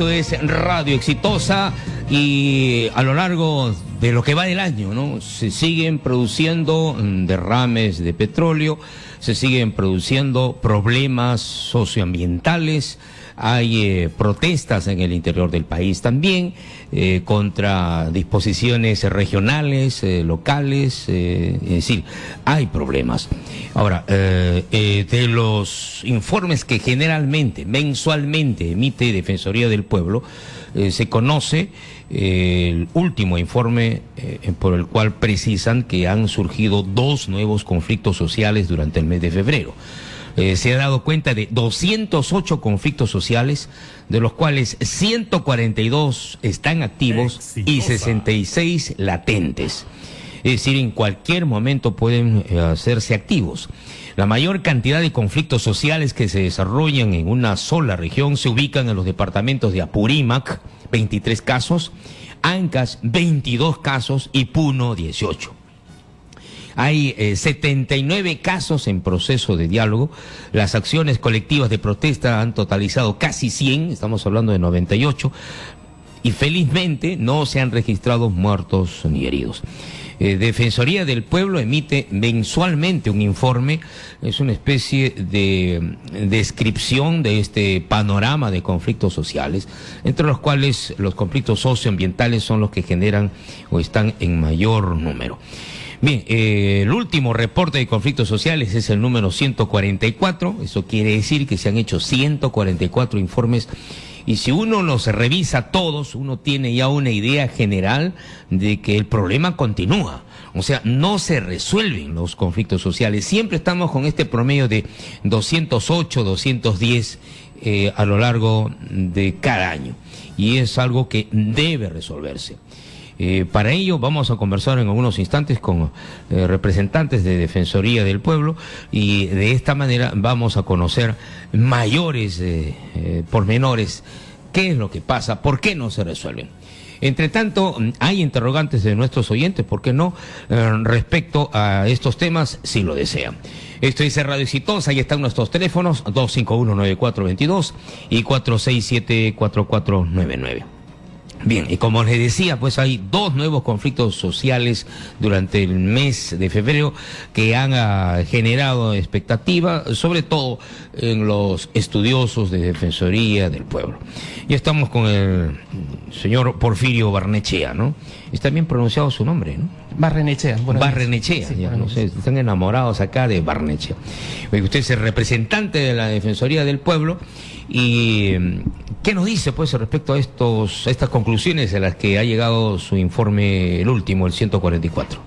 esto es Radio Exitosa y a lo largo de lo que va del año, ¿no? Se siguen produciendo derrames de petróleo, se siguen produciendo problemas socioambientales, hay protestas en el interior del país también contra disposiciones regionales, locales, es decir, hay problemas. Ahora, de los informes que generalmente, mensualmente emite Defensoría del Pueblo, se conoce el último informe por el cual precisan que han surgido 2 nuevos conflictos sociales durante el mes de febrero. Se ha dado cuenta de 208 conflictos sociales, de los cuales 142 están activos y 66 latentes. Es decir, en cualquier momento pueden hacerse activos. La mayor cantidad de conflictos sociales que se desarrollan en una sola región se ubican en los departamentos de Apurímac, 23 casos, Ancash, 22 casos y Puno, 18. Hay 79 casos en proceso de diálogo. Las acciones colectivas de protesta han totalizado casi 100, estamos hablando de 98, y felizmente no se han registrado muertos ni heridos. Defensoría del Pueblo emite mensualmente un informe, es una especie de descripción de este panorama de conflictos sociales, entre los cuales los conflictos socioambientales son los que generan o están en mayor número. Bien, el último reporte de conflictos sociales es el número 144, eso quiere decir que se han hecho 144 informes y si uno los revisa todos, uno tiene ya una idea general de que el problema continúa. O sea, no se resuelven los conflictos sociales. Siempre estamos con este promedio de 208, 210 a lo largo de cada año y es algo que debe resolverse. Para ello vamos a conversar en algunos instantes con representantes de Defensoría del Pueblo y de esta manera vamos a conocer mayores pormenores, qué es lo que pasa, por qué no se resuelven. Entre tanto, hay interrogantes de nuestros oyentes, ¿por qué no?, respecto a estos temas, si lo desean. Esto es Radio Exitosa, ahí están nuestros teléfonos, 251-9422 y 467-4499. Bien, y como les decía, pues hay 2 nuevos conflictos sociales durante el mes de febrero que han generado expectativa, sobre todo en los estudiosos de Defensoría del Pueblo. Ya estamos con el señor Porfirio Barnechea, ¿no? Está bien pronunciado su nombre, ¿no? Barrenechea. Barrenechea, sí, ya no sé, están enamorados acá de Barnechea. Usted es el representante de la Defensoría del Pueblo y ¿qué nos dice pues respecto a estas conclusiones a las que ha llegado su informe, el último, el 144?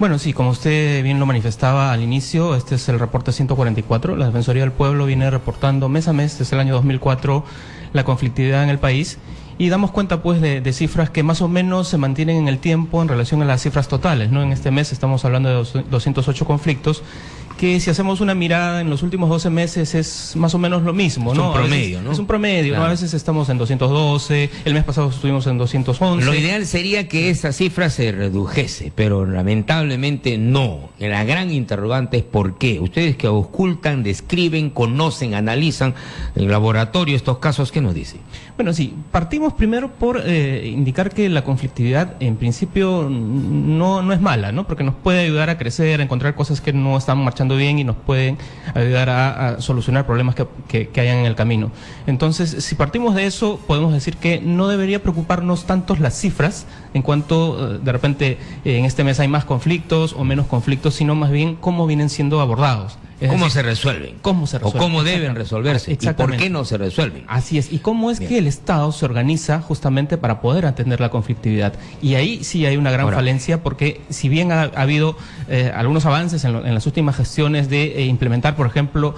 Bueno, sí, como usted bien lo manifestaba al inicio, este es el reporte 144. La Defensoría del Pueblo viene reportando mes a mes desde el año 2004 la conflictividad en el país y damos cuenta pues de cifras que más o menos se mantienen en el tiempo en relación a las cifras totales, ¿no? En este mes estamos hablando de 208 conflictos, que si hacemos una mirada en los últimos 12 meses es más o menos lo mismo, ¿no? Es un promedio, ¿no? Es un promedio, claro, ¿no? A veces estamos en 212, el mes pasado estuvimos en 211. Lo ideal sería que esa cifra se redujese, pero lamentablemente no. La gran interrogante es ¿por qué? Ustedes que auscultan, describen, conocen, analizan en laboratorio estos casos, ¿qué nos dicen? Bueno, sí, partimos primero por indicar que la conflictividad en principio no es mala, ¿no? Porque nos puede ayudar a crecer, a encontrar cosas que no están marchando bien y nos pueden ayudar a solucionar problemas que hayan en el camino. Entonces, si partimos de eso, podemos decir que no debería preocuparnos tanto las cifras en cuanto de repente en este mes hay más conflictos o menos conflictos, sino más bien cómo vienen siendo abordados. ¿Cómo se resuelven? ¿Cómo se resuelven? O cómo deben resolverse. ¿Y por qué no se resuelven? Así es. ¿Y cómo es que el Estado se organiza justamente para poder atender la conflictividad? Y ahí sí hay una gran falencia, porque si bien ha habido algunos avances en las últimas gestiones de implementar, por ejemplo,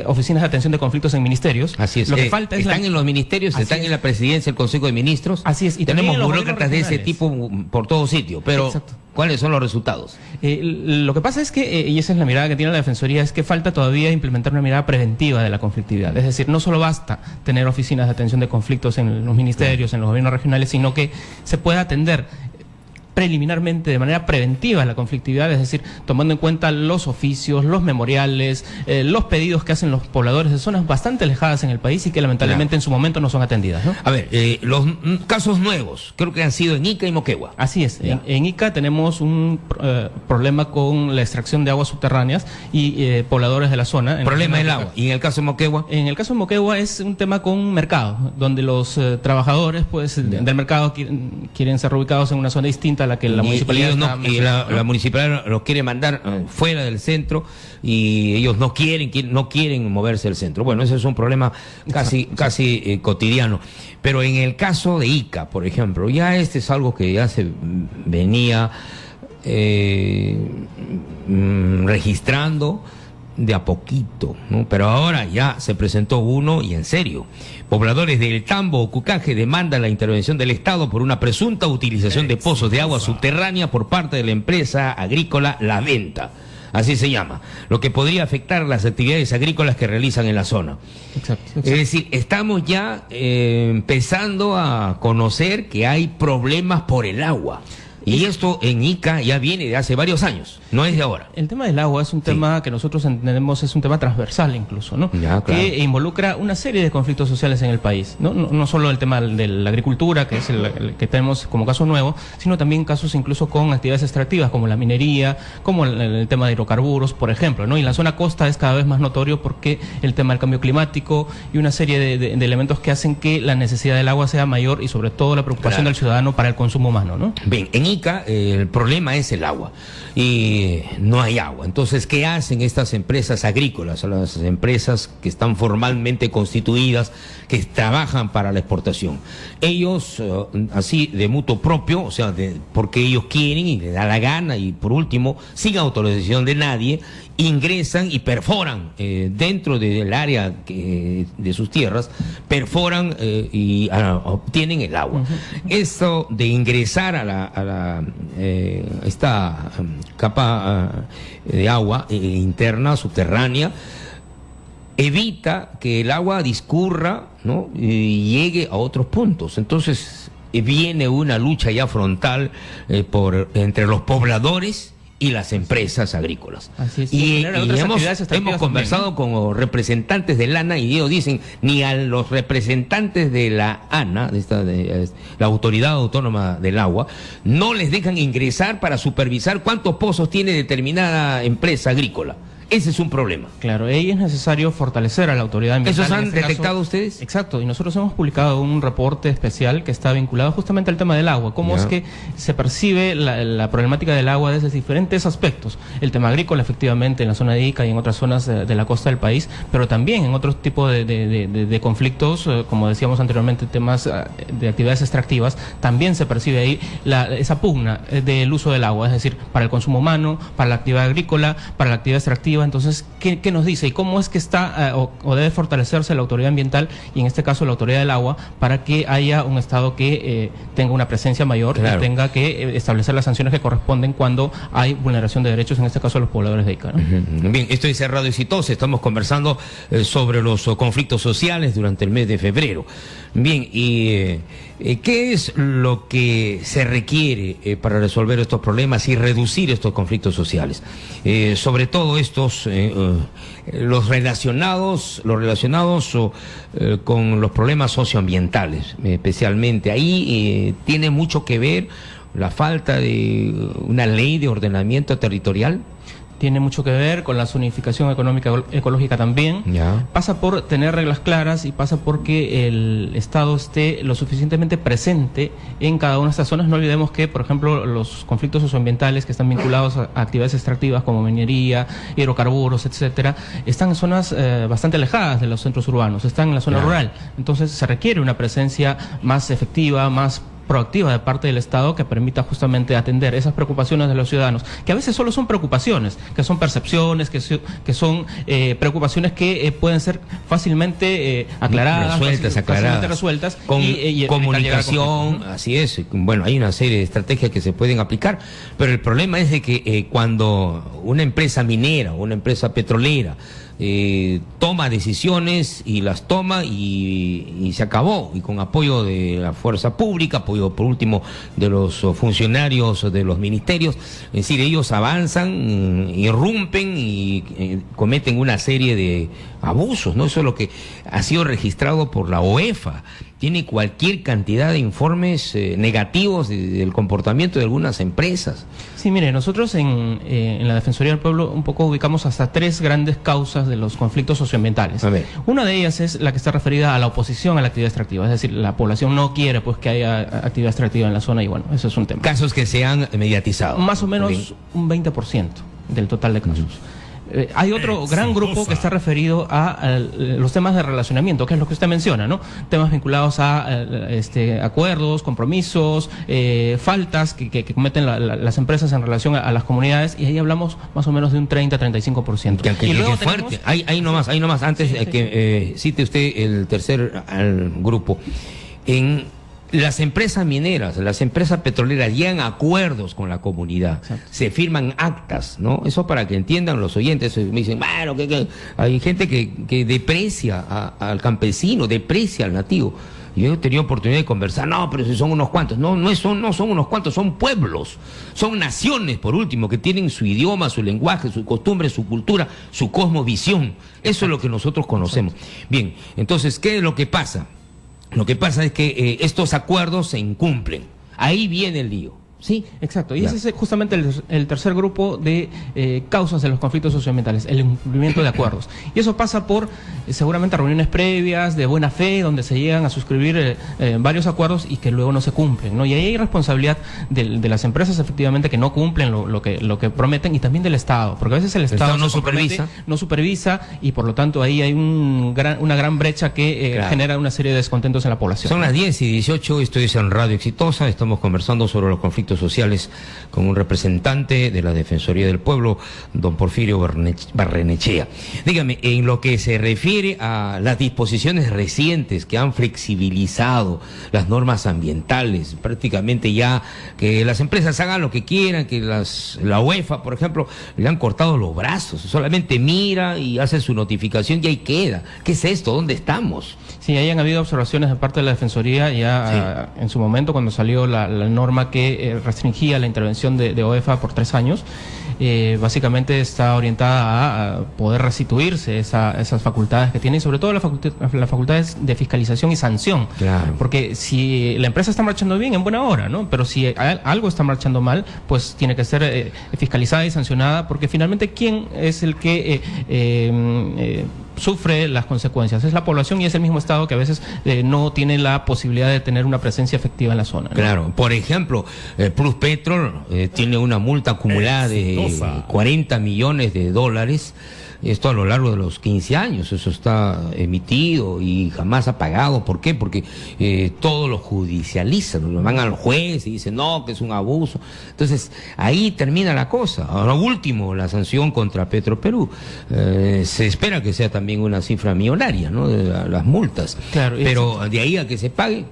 oficinas de atención de conflictos en ministerios. Así es. Lo que falta es están en los ministerios, están en la presidencia, el Consejo de Ministros. Así es. Y tenemos burócratas de ese tipo por todo sitio, pero exacto. ¿Cuáles son los resultados? Lo que pasa es que, y esa es la mirada que tiene la Defensoría, es que falta todavía implementar una mirada preventiva de la conflictividad. Es decir, no solo basta tener oficinas de atención de conflictos en los ministerios, en los gobiernos regionales, sino que se pueda atender preliminarmente, de manera preventiva, la conflictividad, es decir, tomando en cuenta los oficios, los memoriales, los pedidos que hacen los pobladores de zonas bastante alejadas en el país y que lamentablemente en su momento no son atendidas, ¿no? A ver, los casos nuevos, creo que han sido en Ica y Moquegua. Así es, en Ica tenemos un problema con la extracción de aguas subterráneas y pobladores de la zona. Problema del agua. ¿Y en el caso de Moquegua? En el caso de Moquegua es un tema con mercado, donde los trabajadores del mercado quieren ser ubicados en una zona distinta a la que la municipalidad la municipalidad los quiere mandar fuera del centro y ellos no quieren moverse del centro. Bueno, ese es un problema casi cotidiano. Pero en el caso de Ica, por ejemplo, ya este es algo que ya se venía registrando de a poquito, ¿no? Pero ahora ya se presentó uno y en serio. Pobladores del Tambo o Cucaje demandan la intervención del Estado por una presunta utilización de pozos de agua subterránea por parte de la empresa agrícola La Venta. Así se llama, lo que podría afectar las actividades agrícolas que realizan en la zona. Exacto. Es decir, estamos ya empezando a conocer que hay problemas por el agua. Y esto en Ica ya viene de hace varios años, no es de ahora. El tema del agua es un tema que nosotros entendemos es un tema transversal incluso, ¿no? Ya, claro. Que involucra una serie de conflictos sociales en el país, no solo el tema de la agricultura, que es el que tenemos como caso nuevo, sino también casos incluso con actividades extractivas como la minería, como el tema de hidrocarburos, por ejemplo, ¿no? Y en la zona costa es cada vez más notorio porque el tema del cambio climático y una serie de elementos que hacen que la necesidad del agua sea mayor y sobre todo la preocupación del ciudadano para el consumo humano, ¿no? Bien, en Ica el problema es el agua y no hay agua. Entonces, ¿qué hacen estas empresas agrícolas? Las empresas que están formalmente constituidas, que trabajan para la exportación. Ellos, así de mutuo propio, o sea, porque ellos quieren y les da la gana y por último, sin autorización de nadie, ingresan y perforan dentro del área de sus tierras, perforan y obtienen el agua. Esto de ingresar a esta capa de agua interna, subterránea, evita que el agua discurra, ¿no? Y llegue a otros puntos. Entonces viene una lucha ya frontal entre los pobladores y las empresas agrícolas. Así es. Y hemos conversado con representantes de la ANA y ellos dicen, ni a los representantes de la ANA, la Autoridad Autónoma del Agua, no les dejan ingresar para supervisar cuántos pozos tiene determinada empresa agrícola. Ese es un problema. Claro, ahí es necesario fortalecer a la autoridad ambiental. ¿Esos han detectado ustedes? Exacto, y nosotros hemos publicado un reporte especial que está vinculado justamente al tema del agua. Cómo es que se percibe la problemática del agua desde diferentes aspectos. El tema agrícola, efectivamente, en la zona de Ica y en otras zonas de la costa del país, pero también en otros tipos de conflictos, como decíamos anteriormente, temas de actividades extractivas, también se percibe ahí esa pugna del uso del agua, es decir, para el consumo humano, para la actividad agrícola, para la actividad extractiva. Entonces, ¿qué nos dice? ¿Y cómo es que está o debe fortalecerse la autoridad ambiental y en este caso la autoridad del agua para que haya un Estado que tenga una presencia mayor y tenga que establecer las sanciones que corresponden cuando hay vulneración de derechos, en este caso de los pobladores de Ica, ¿no? Bien, esto es Radio Exitosa, estamos conversando sobre los conflictos sociales durante el mes de febrero. Bien, y ¿qué es lo que se requiere para resolver estos problemas y reducir estos conflictos sociales? Sobre todo estos, los relacionados con los problemas socioambientales, especialmente. Ahí tiene mucho que ver la falta de una ley de ordenamiento territorial. Tiene mucho que ver con la zonificación económica ecológica también. Pasa por tener reglas claras y pasa por que el Estado esté lo suficientemente presente en cada una de estas zonas. No olvidemos que, por ejemplo, los conflictos socioambientales que están vinculados a actividades extractivas como minería, hidrocarburos, etcétera, están en zonas bastante alejadas de los centros urbanos, están en la zona rural. Entonces se requiere una presencia más efectiva, más proactiva de parte del Estado que permita justamente atender esas preocupaciones de los ciudadanos, que a veces solo son preocupaciones, que son percepciones, que son preocupaciones que pueden ser fácilmente aclaradas, fácilmente resueltas, con comunicación, así es. Bueno, hay una serie de estrategias que se pueden aplicar, pero el problema es de que cuando una empresa minera o una empresa petrolera toma decisiones y las toma y se acabó, y con apoyo de la fuerza pública, apoyo por último de los funcionarios de los ministerios. Es decir, ellos avanzan, irrumpen y cometen una serie de abusos, ¿no? Eso es lo que ha sido registrado por la UEFA. Tiene cualquier cantidad de informes negativos del comportamiento de algunas empresas. Sí, mire, nosotros en la Defensoría del Pueblo un poco ubicamos hasta 3 grandes causas de los conflictos socioambientales. Una de ellas es la que está referida a la oposición a la actividad extractiva, es decir, la población no quiere pues que haya actividad extractiva en la zona, y bueno, eso es un tema. Casos que se han mediatizado. Más o menos un 20% del total de casos. Hay otro gran grupo que está referido a los temas de relacionamiento, que es lo que usted menciona, ¿no? Temas vinculados a acuerdos, compromisos, faltas que cometen las empresas en relación a las comunidades, y ahí hablamos más o menos de un 30-35%. Y luego fuerte. Ahí nomás, antes que cite usted el tercer grupo. En las empresas mineras, las empresas petroleras llegan a acuerdos con la comunidad. Exacto. Se firman actas, ¿no? Eso para que entiendan los oyentes. Me dicen, bueno, que hay gente que deprecia al campesino, deprecia al nativo. Yo he tenido oportunidad de conversar, no, pero si son unos cuantos. No son unos cuantos, son pueblos, son naciones, por último, que tienen su idioma, su lenguaje, su costumbre, su cultura, su cosmovisión. Eso es lo que nosotros conocemos. Bien, entonces, ¿qué es lo que pasa? Lo que pasa es que estos acuerdos se incumplen. Ahí viene el lío. Sí, exacto. Y ese es justamente el tercer grupo de causas de los conflictos socioambientales, el incumplimiento de acuerdos. Y eso pasa por seguramente reuniones previas de buena fe, donde se llegan a suscribir varios acuerdos y que luego no se cumplen, ¿no? Y ahí hay responsabilidad de las empresas, efectivamente, que no cumplen lo que prometen, y también del Estado, porque a veces el Estado no supervisa, y por lo tanto ahí hay una gran brecha que genera una serie de descontentos en la población. Son las 10:18, estoy en Radio Exitosa, estamos conversando sobre los conflictos sociales con un representante de la Defensoría del Pueblo, don Porfirio Barrenechea. Dígame, en lo que se refiere a las disposiciones recientes que han flexibilizado las normas ambientales, prácticamente ya que las empresas hagan lo que quieran, que la UEFA, por ejemplo, le han cortado los brazos, solamente mira y hace su notificación y ahí queda. ¿Qué es esto? ¿Dónde estamos? Sí, hayan habido observaciones de parte de la Defensoría ya en su momento, cuando salió la norma que restringía la intervención de OEFA por 3 años. Básicamente está orientada a poder restituirse esas facultades que tiene, y sobre todo las facultades de fiscalización y sanción. Claro. Porque si la empresa está marchando bien, en buena hora, ¿no? Pero si algo está marchando mal, pues tiene que ser fiscalizada y sancionada, porque finalmente ¿quién es el que sufre las consecuencias? Es la población, y es el mismo Estado que a veces no tiene la posibilidad de tener una presencia efectiva en la zona, ¿no? Claro, por ejemplo, Pluspetrol tiene una multa acumulada de 40 millones de dólares, esto a lo largo de los 15 años, eso está emitido y jamás ha pagado. ¿Por qué? Porque todo lo judicializan, lo van al juez y dicen no, que es un abuso. Entonces, ahí termina la cosa. Ahora último, la sanción contra Petroperú. Se espera que sea también una cifra millonaria, ¿no? De las multas. Claro, pero de ahí a que se pague,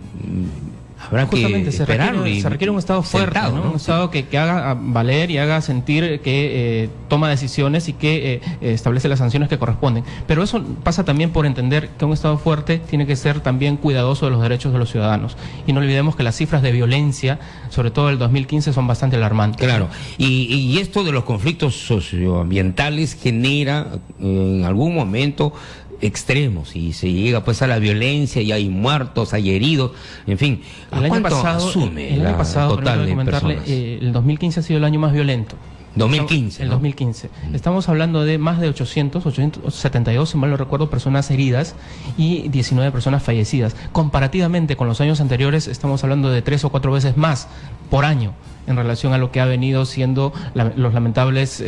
habrá justamente que esperarlo. Se requiere un Estado fuerte, ¿no? Un Estado que haga valer y haga sentir que toma decisiones y que establece las sanciones que corresponden. Pero eso pasa también por entender que un Estado fuerte tiene que ser también cuidadoso de los derechos de los ciudadanos. Y no olvidemos que las cifras de violencia, sobre todo del 2015, son bastante alarmantes. Claro. Y esto de los conflictos socioambientales genera en algún momento extremos, y se llega pues a la violencia, y hay muertos, hay heridos, en fin. El año pasado, total de personas? El 2015 ha sido el año más violento. 2015. El 2015. Estamos hablando de más de 872, si mal no recuerdo, personas heridas y 19 personas fallecidas. Comparativamente con los años anteriores, estamos hablando de 3 o 4 veces más por año en relación a lo que ha venido siendo los lamentables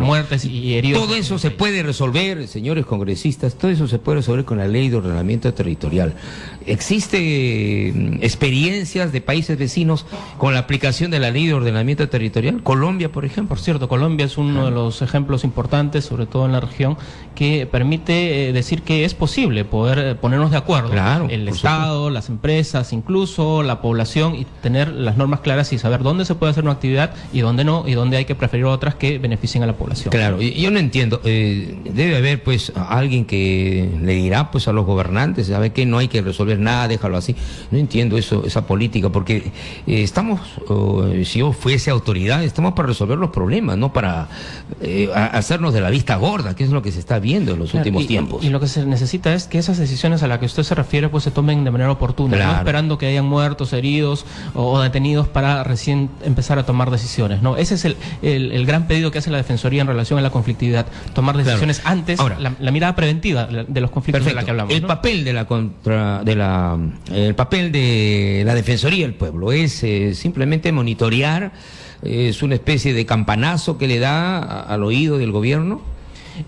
muertes y heridos. Todo eso se puede resolver, señores congresistas, todo eso se puede resolver con la Ley de Ordenamiento Territorial. ¿Existe experiencias de países vecinos con la aplicación de la Ley de Ordenamiento Territorial? Colombia, por ejemplo. Por cierto, Colombia es uno de los ejemplos importantes, sobre todo en la región, que permite decir que es posible poder ponernos de acuerdo. Claro, el Estado, las empresas, incluso la población, y tener las normas claras y saber dónde se puede hacer una actividad y dónde no, y dónde hay que preferir otras que beneficien a la población. Claro, yo no entiendo. Debe haber pues alguien que le dirá pues a los gobernantes, ¿sabe qué? No hay que resolver nada, déjalo así. No entiendo esa política, porque estamos, si yo fuese autoridad, estamos para resolver los problemas, no para hacernos de la vista gorda, que es lo que se está viendo en los últimos tiempos. Y lo que se necesita es que esas decisiones a las que usted se refiere pues se tomen de manera oportuna, claro, no esperando que hayan muertos, heridos o detenidos para recién empezar a tomar decisiones, ¿no? Ese es el gran pedido que hace la Defensoría en relación a la conflictividad, tomar decisiones antes. Ahora, la mirada preventiva de los conflictos, perfecto, de la que hablamos. El papel el papel de la Defensoría del Pueblo es simplemente monitorear, es una especie de campanazo que le da al oído del gobierno.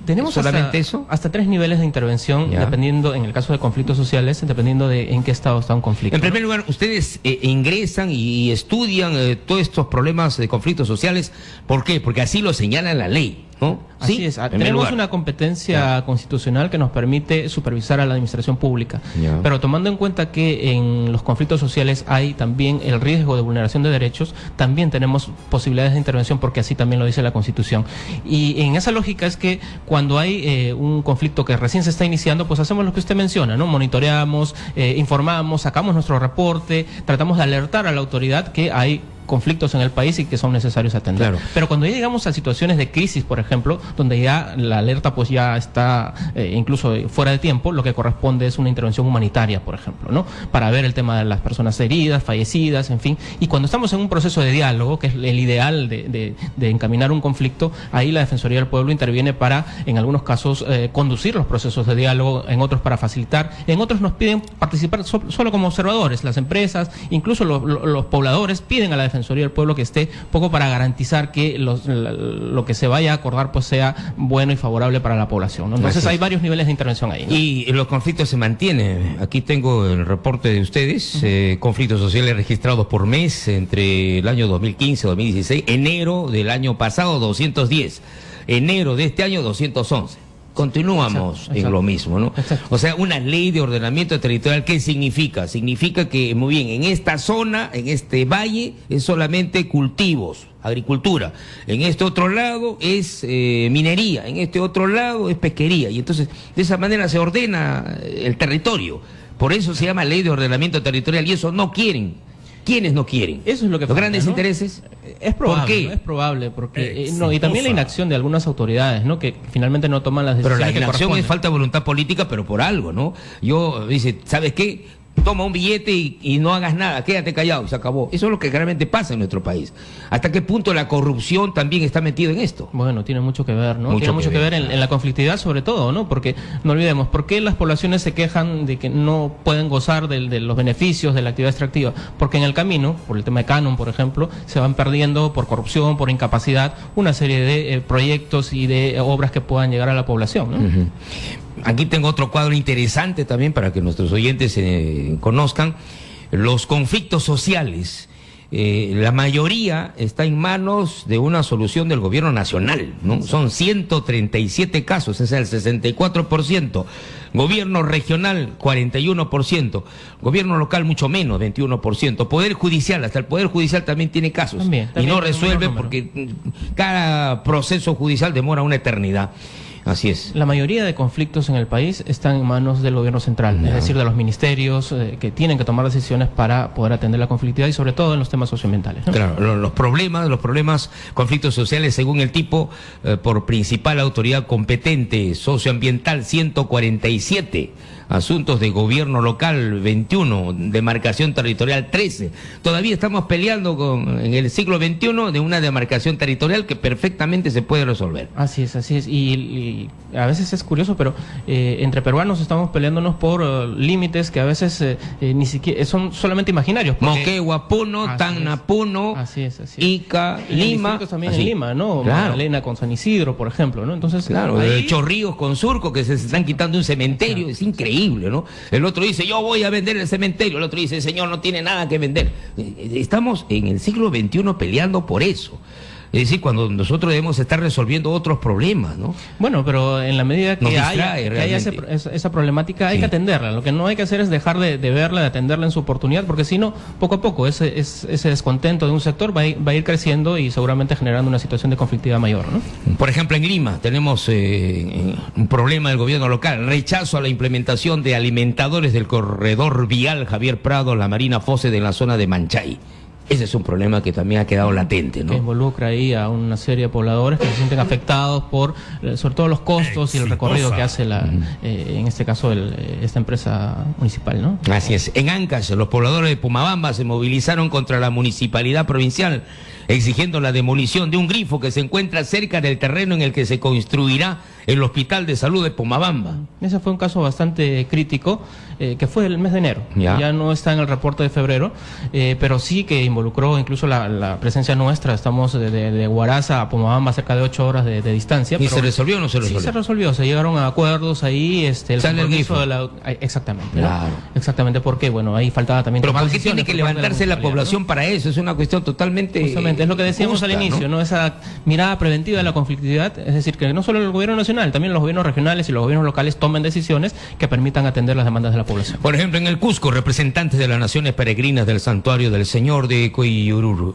Tenemos hasta 3 niveles de intervención, dependiendo, en el caso de conflictos sociales, dependiendo de en qué estado está un conflicto. En primer lugar, ustedes ingresan y estudian todos estos problemas de conflictos sociales. ¿Por qué? Porque así lo señala la ley, ¿no? Así ¿Sí? es. Tenemos una competencia constitucional que nos permite supervisar a la administración pública. Pero tomando en cuenta que en los conflictos sociales hay también el riesgo de vulneración de derechos, también tenemos posibilidades de intervención, porque así también lo dice la Constitución. Y en esa lógica es que cuando hay un conflicto que recién se está iniciando, pues hacemos lo que usted menciona, ¿no? Monitoreamos, informamos, sacamos nuestro reporte, tratamos de alertar a la autoridad que hay conflictos en el país y que son necesarios atender. Claro. Pero cuando ya llegamos a situaciones de crisis, por ejemplo, donde ya la alerta pues ya está incluso fuera de tiempo, lo que corresponde es una intervención humanitaria, por ejemplo, ¿no? Para ver el tema de las personas heridas, fallecidas, en fin. Y cuando estamos en un proceso de diálogo, que es el ideal de encaminar un conflicto, ahí la Defensoría del Pueblo interviene para, en algunos casos, conducir los procesos de diálogo, en otros para facilitar, en otros nos piden participar solo como observadores, las empresas, incluso los pobladores piden a la Defensoría del Pueblo que esté poco para garantizar que lo que se vaya a acordar pues sea bueno y favorable para la población, ¿no? Entonces hay varios niveles de intervención ahí, ¿no? Y los conflictos se mantienen. Aquí tengo el reporte de ustedes, conflictos sociales registrados por mes entre el año 2015 y 2016, enero del año pasado 210, enero de este año 211. Continuamos en lo mismo, ¿no? O sea, una ley de ordenamiento territorial, ¿qué significa? Significa que, muy bien, en esta zona, en este valle, es solamente cultivos, agricultura. En este otro lado es minería, en este otro lado es pesquería. Y entonces, de esa manera se ordena el territorio. Por eso se llama ley de ordenamiento territorial, y eso no quieren. ¿Quiénes no quieren? Eso es lo que falta, ¿los grandes ¿no? intereses? Es probable, ¿por qué? ¿no? Es probable, porque y también la inacción de algunas autoridades, ¿no? Que finalmente no toman las decisiones. Pero la inacción es falta de voluntad política, pero por algo, ¿no? Yo, dice, ¿sabes qué? Toma un billete y no hagas nada, quédate callado y se acabó. Eso es lo que realmente pasa en nuestro país. ¿Hasta qué punto la corrupción también está metida en esto? Bueno, tiene mucho que ver, ¿no? Tiene mucho que ver en la conflictividad, sobre todo, ¿no? Porque no olvidemos, ¿por qué las poblaciones se quejan de que no pueden gozar de los beneficios de la actividad extractiva? Porque en el camino, por el tema de canon, por ejemplo, se van perdiendo por corrupción, por incapacidad, una serie de proyectos y de obras que puedan llegar a la población, ¿no? Aquí tengo otro cuadro interesante también para que nuestros oyentes conozcan. Los conflictos sociales, la mayoría está en manos de una solución del gobierno nacional, ¿no? Son 137 casos, es el 64%. Gobierno regional, 41%. Gobierno local, mucho menos, 21%. Poder judicial, hasta el Poder Judicial también tiene casos. También y no resuelve porque cada proceso judicial demora una eternidad. Así es. La mayoría de conflictos en el país están en manos del gobierno central, es decir, de los ministerios que tienen que tomar decisiones para poder atender la conflictividad y sobre todo en los temas socioambientales, ¿no? Claro, los problemas, conflictos sociales según el tipo, por principal autoridad competente socioambiental 147, asuntos de gobierno local 21, demarcación territorial 13. Todavía estamos peleando en el siglo XXI de una demarcación territorial que perfectamente se puede resolver. Así es, así es. Y a veces es curioso, pero entre peruanos estamos peleándonos por límites que a veces ni siquiera son solamente imaginarios. Moquegua, Puno, Tacna, Puno, Ica, Lima. También en Lima, ¿no? Claro. Magdalena con San Isidro, por ejemplo, ¿no? Entonces, claro, ahí... Chorrillos con Surco, que se están quitando un cementerio, es increíble, ¿no? El otro dice, yo voy a vender el cementerio, el otro dice, el señor no tiene nada que vender. Estamos en el siglo XXI peleando por eso. Es decir, cuando nosotros debemos estar resolviendo otros problemas, ¿no? Bueno, pero en la medida que haya realmente esa problemática, hay que atenderla. Lo que no hay que hacer es dejar de verla, de atenderla en su oportunidad, porque si no, poco a poco, ese descontento de un sector va a ir creciendo y seguramente generando una situación de conflictividad mayor, ¿no? Por ejemplo, en Lima tenemos un problema del gobierno local, rechazo a la implementación de alimentadores del corredor vial Javier Prado, la Marina Fosse de la zona de Manchay. Ese es un problema que también ha quedado latente, ¿no? Que involucra ahí a una serie de pobladores que se sienten afectados por, sobre todo, los costos y el recorrido que hace en este caso, esta empresa municipal, ¿no? Así es. En Ancash, los pobladores de Pomabamba se movilizaron contra la municipalidad provincial, exigiendo la demolición de un grifo que se encuentra cerca del terreno en el que se construirá el Hospital de Salud de Pomabamba. Ese fue un caso bastante crítico, que fue el mes de enero. Ya no está en el reporte de febrero, pero sí que involucró incluso la presencia nuestra. Estamos de Huaraza a Pomabamba, cerca de 8 horas de distancia. ¿Y se resolvió o no se resolvió? Sí, se resolvió. Se llegaron a acuerdos ahí. ¿Sale el grifo? Exactamente. Claro. ¿No? Exactamente, porque bueno, ahí faltaba también... Pero ¿por qué tiene que levantarse la población, ¿no?, para eso? Es una cuestión totalmente... Justamente, es lo que decíamos al inicio, ¿no? Esa mirada preventiva de la conflictividad, es decir, que no solo el gobierno nacional, también los gobiernos regionales y los gobiernos locales tomen decisiones que permitan atender las demandas de la población. Por ejemplo, en el Cusco, representantes de las naciones peregrinas del santuario del Señor de Coyururu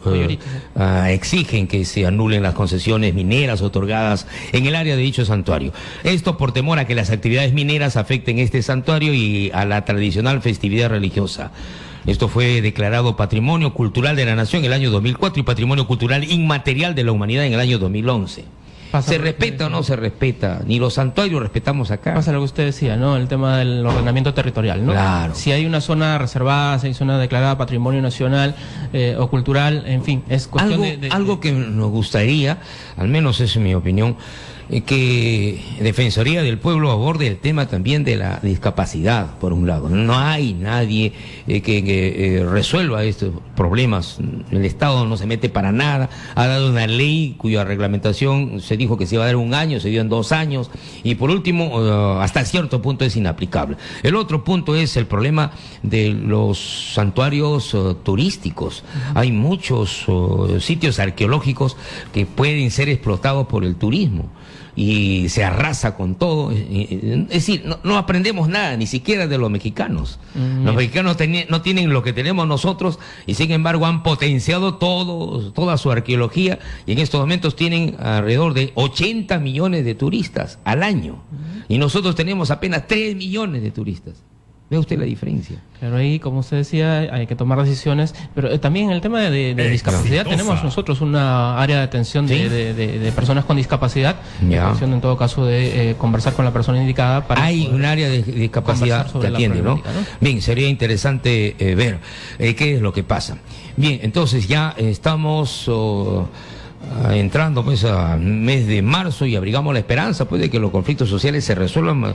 exigen que se anulen las concesiones mineras otorgadas en el área de dicho santuario. Esto por temor a que las actividades mineras afecten este santuario y a la tradicional festividad religiosa. Esto fue declarado Patrimonio Cultural de la Nación en el año 2004 y Patrimonio Cultural Inmaterial de la Humanidad en el año 2011. ¿Se respeta o no se respeta? Ni los santuarios respetamos acá. Pasa lo que usted decía, ¿no? El tema del ordenamiento territorial, ¿no? Claro. Si hay una zona reservada, si hay zona declarada Patrimonio Nacional o Cultural, en fin, es cuestión algo que nos gustaría, al menos es mi opinión, que Defensoría del Pueblo aborde el tema también de la discapacidad, por un lado. No hay nadie que resuelva estos problemas. El Estado no se mete para nada. Ha dado una ley cuya reglamentación se dijo que se iba a dar 1 año, se dio en 2 años. Y por último, hasta cierto punto es inaplicable. El otro punto es el problema de los santuarios turísticos. Hay muchos sitios arqueológicos que pueden ser explotados por el turismo. Y se arrasa con todo. Es decir, no aprendemos nada, ni siquiera de los mexicanos. Los mexicanos no tienen lo que tenemos nosotros y sin embargo han potenciado toda su arqueología y en estos momentos tienen alrededor de 80 millones de turistas al año. Y nosotros tenemos apenas 3 millones de turistas. ¿Ve usted la diferencia? Pero ahí, como usted decía, hay que tomar decisiones. Pero también en el tema de discapacidad tenemos nosotros una área de atención de personas con discapacidad. Atención en todo caso de conversar con la persona indicada. Hay un área de discapacidad que atiende, ¿no? Bien, sería interesante ver qué es lo que pasa. Bien, entonces ya estamos... entrando pues a mes de marzo y abrigamos la esperanza pues de que los conflictos sociales se resuelvan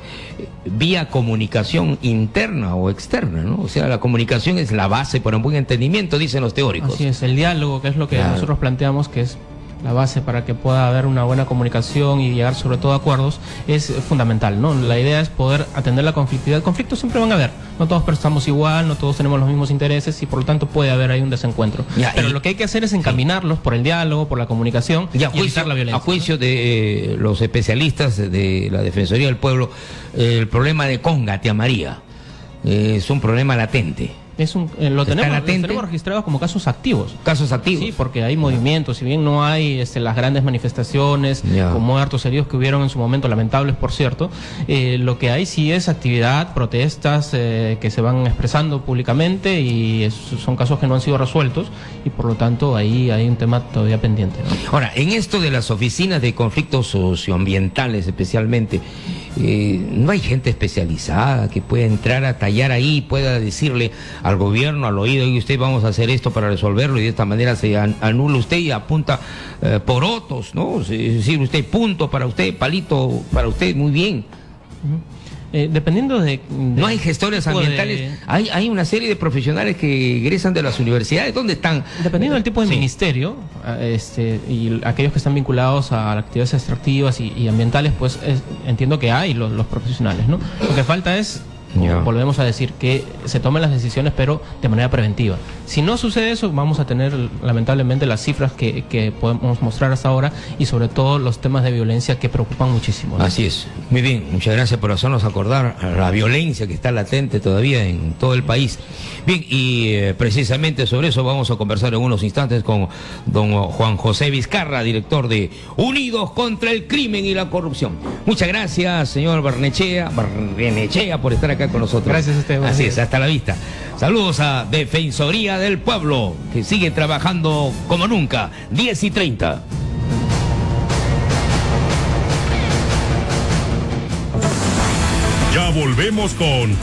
vía comunicación interna o externa, ¿no? O sea, la comunicación es la base para un buen entendimiento, dicen los teóricos. Así es, el diálogo, que es lo que nosotros planteamos, que es la base para que pueda haber una buena comunicación y llegar sobre todo a acuerdos, es fundamental, ¿no? La idea es poder atender la conflictividad. Conflictos siempre van a haber, no todos pensamos igual, no todos tenemos los mismos intereses y por lo tanto puede haber ahí un desencuentro. Pero lo que hay que hacer es encaminarlos por el diálogo, por la comunicación y evitar la violencia. A juicio de los especialistas de la Defensoría del Pueblo, el problema de Conga, Tía María, es un problema latente. Lo tenemos registrados como casos activos. Casos activos. Sí, porque hay movimientos, si bien no hay las grandes manifestaciones con muertos, heridos que hubieron en su momento, lamentables por cierto, lo que hay sí es actividad, protestas que se van expresando públicamente y son casos que no han sido resueltos y por lo tanto ahí hay un tema todavía pendiente, ¿no? Ahora, en esto de las oficinas de conflictos socioambientales especialmente, no hay gente especializada que pueda entrar a tallar ahí y pueda decirle al gobierno al oído, y usted vamos a hacer esto para resolverlo y de esta manera se anula usted y apunta por otros, ¿no? Es decir, usted punto para usted, palito para usted, muy bien. Dependiendo de no hay gestores ambientales, hay una serie de profesionales que egresan de las universidades. ¿Dónde están? Dependiendo del tipo de ministerio y aquellos que están vinculados a actividades extractivas y ambientales, pues entiendo que hay los profesionales, ¿no? Lo que falta es volvemos a decir, que se tomen las decisiones pero de manera preventiva. Si no sucede eso, vamos a tener lamentablemente las cifras que podemos mostrar hasta ahora y sobre todo los temas de violencia que preocupan muchísimo, ¿no? Así es. Muy bien, muchas gracias por hacernos acordar a la violencia que está latente todavía en todo el país. Bien, y precisamente sobre eso vamos a conversar en unos instantes con don Juan José Vizcarra, director de Unidos contra el Crimen y la Corrupción. Muchas gracias, señor Barrenechea, por estar acá con nosotros. Gracias a usted. Así es, hasta la vista. Saludos a Defensoría del Pueblo, que sigue trabajando como nunca, 10:30. Ya volvemos con